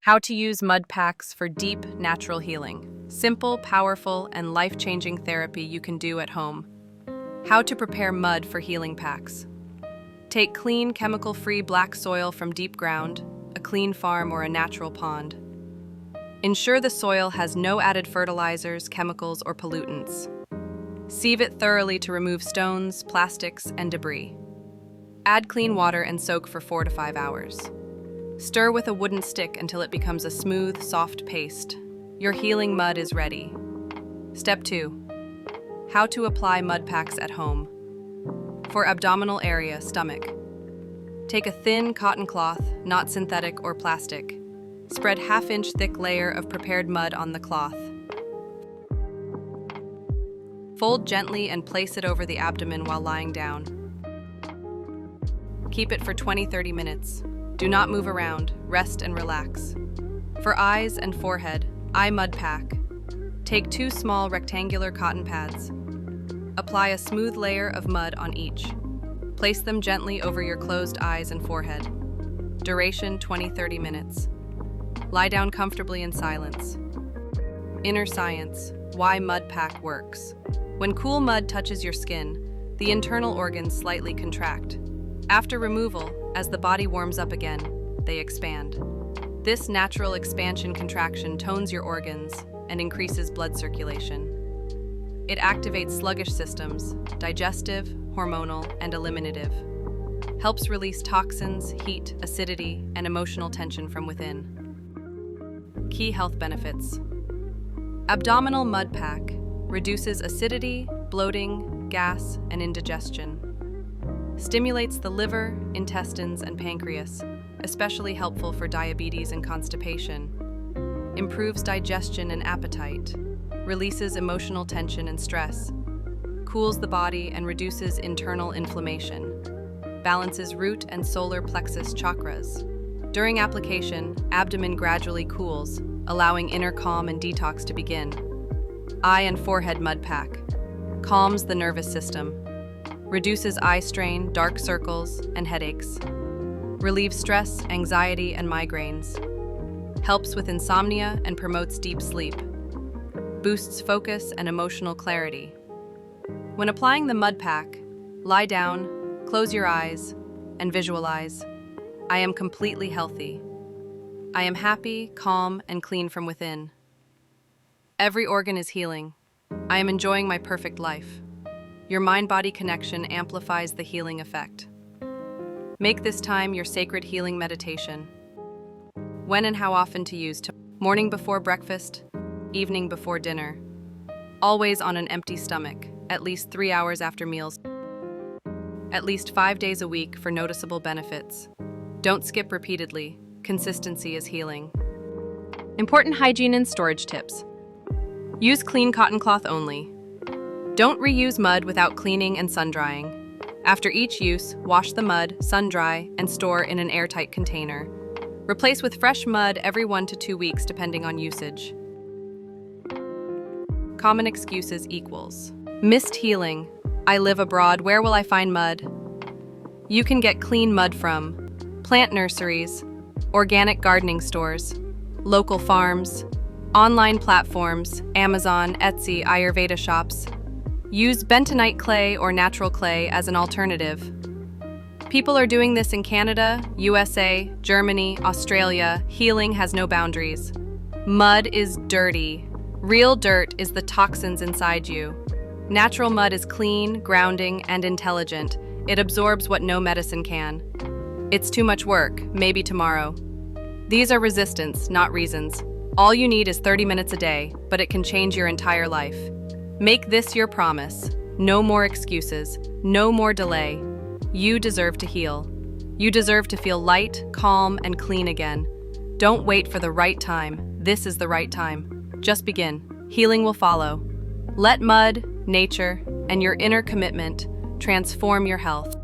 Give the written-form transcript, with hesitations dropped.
How to use mud packs for deep, natural healing. Simple, powerful, and life-changing therapy you can do at home. How to prepare mud for healing packs. Take clean, chemical-free black soil from deep ground, a clean farm or a natural pond. Ensure the soil has no added fertilizers, chemicals, or pollutants. Sieve it thoroughly to remove stones, plastics, and debris. Add clean water and soak for 4 to 5 hours. Stir with a wooden stick until it becomes a smooth, soft paste. Your healing mud is ready. Step 2. How to apply mud packs at home. For abdominal area, stomach. Take a thin cotton cloth, not synthetic or plastic. Spread half-inch thick layer of prepared mud on the cloth. Fold gently and place it over the abdomen while lying down. Keep it for 20-30 minutes. Do not move around, rest and relax. For eyes and forehead, eye mud pack. Take 2 small rectangular cotton pads. Apply a smooth layer of mud on each. Place them gently over your closed eyes and forehead. Duration 20-30 minutes. Lie down comfortably in silence. Inner science, why mud pack works. When cool mud touches your skin, the internal organs slightly contract. After removal, as the body warms up again, they expand. This natural expansion contraction tones your organs and increases blood circulation. It activates sluggish systems, digestive, hormonal, and eliminative. Helps release toxins, heat, acidity, and emotional tension from within. Key health benefits. Abdominal mud pack reduces acidity, bloating, gas, and indigestion. Stimulates the liver, intestines, and pancreas, especially helpful for diabetes and constipation. Improves digestion and appetite. Releases emotional tension and stress. Cools the body and reduces internal inflammation. Balances root and solar plexus chakras. During application, abdomen gradually cools, allowing inner calm and detox to begin. Eye and forehead mud pack. Calms the nervous system. Reduces eye strain, dark circles, and headaches. Relieves stress, anxiety, and migraines. Helps with insomnia and promotes deep sleep. Boosts focus and emotional clarity. When applying the mud pack, lie down, close your eyes, and visualize, I am completely healthy. I am happy, calm, and clean from within. Every organ is healing. I am enjoying my perfect life. Your mind-body connection amplifies the healing effect. Make this time your sacred healing meditation. When and how often to use. Morning before breakfast, evening before dinner. Always on an empty stomach, at least 3 hours after meals. At least 5 days a week for noticeable benefits. Don't skip repeatedly. Consistency is healing. Important hygiene and storage tips. Use clean cotton cloth only. Don't reuse mud without cleaning and sun-drying. After each use, wash the mud, sun-dry, and store in an airtight container. Replace with fresh mud every 1 to 2 weeks depending on usage. Common excuses equals. Missed healing. I live abroad, where will I find mud? You can get clean mud from plant nurseries, organic gardening stores, local farms, online platforms, Amazon, Etsy, Ayurveda shops. Use bentonite clay or natural clay as an alternative. People are doing this in Canada, USA, Germany, Australia. Healing has no boundaries. Mud is dirty. Real dirt is the toxins inside you. Natural mud is clean, grounding, and intelligent. It absorbs what no medicine can. It's too much work, maybe tomorrow. These are resistance, not reasons. All you need is 30 minutes a day, but it can change your entire life. Make this your promise. No more excuses. No more delay. You deserve to heal. You deserve to feel light, calm, and clean again. Don't wait for the right time. This is the right time. Just begin. Healing will follow. Let mud, nature, and your inner commitment transform your health.